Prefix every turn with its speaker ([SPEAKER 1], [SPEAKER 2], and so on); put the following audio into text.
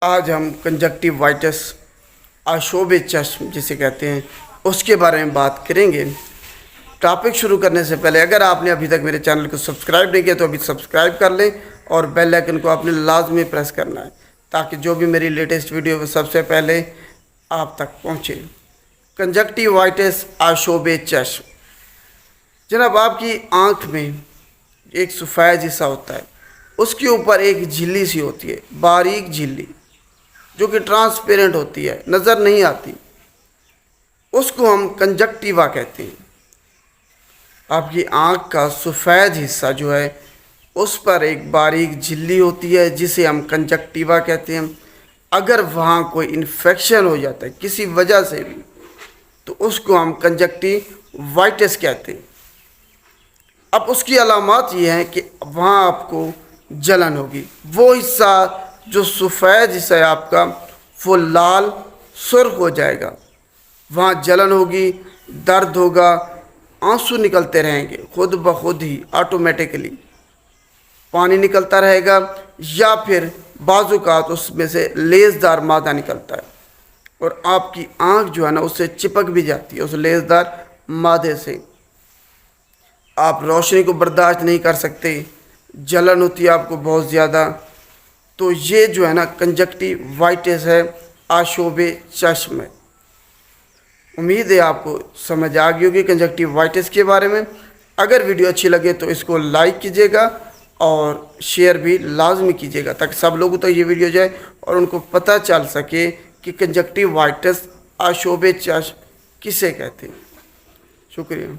[SPEAKER 1] आज हम कंजक्टिवाइटिस आशोब चश्म जिसे कहते हैं उसके बारे में बात करेंगे। टॉपिक शुरू करने से पहले अगर आपने अभी तक मेरे चैनल को सब्सक्राइब नहीं किया तो अभी सब्सक्राइब कर लें और बेल आइकन को आपने लाजमी प्रेस करना है ताकि जो भी मेरी लेटेस्ट वीडियो है सबसे पहले आप तक पहुँचे। कंजक्टिवाइटिस आशोब चश्म जनाब, आपकी आँख में एक सफ़ेद हिस्सा होता है, उसके ऊपर एक झिल्ली सी होती है, बारीक झिल्ली जो कि ट्रांसपेरेंट होती है, नज़र नहीं आती, उसको हम कंजक्टिवा कहते हैं। आपकी आँख का सफ़ेद हिस्सा जो है उस पर एक बारीक झिल्ली होती है जिसे हम कंजक्टिवा कहते हैं। अगर वहाँ कोई इन्फेक्शन हो जाता है किसी वजह से भी तो उसको हम कंजक्टिवाइटिस कहते हैं। अब उसकी अलामत ये हैं कि वहाँ आपको जलन होगी, वो हिस्सा जो सफ़ेद हिस्सा है आपका वो लाल सुर्ख हो जाएगा, वहाँ जलन होगी, दर्द होगा, आंसू निकलते रहेंगे खुद ब खुद ही, ऑटोमेटिकली पानी निकलता रहेगा या फिर बाज़ुकात उसमें से लेज़दार मादा निकलता है और आपकी आँख जो है ना उससे चिपक भी जाती है उस लेज़दार मादे से। आप रोशनी को बर्दाश्त नहीं कर सकते, जलन होती है आपको बहुत ज़्यादा। तो ये जो है ना कंजक्टिवाइटिस है, आशोबे चश्म है। उम्मीद है आपको समझ आ गई होगी कंजक्टिवाइटिस के बारे में। अगर वीडियो अच्छी लगे तो इसको लाइक कीजिएगा और शेयर भी लाजमी कीजिएगा ताकि सब लोगों तक ये वीडियो जाए और उनको पता चल सके कि कंजक्टिवाइटिस आशोबे चश्म किसे कहते हैं। शुक्रिया।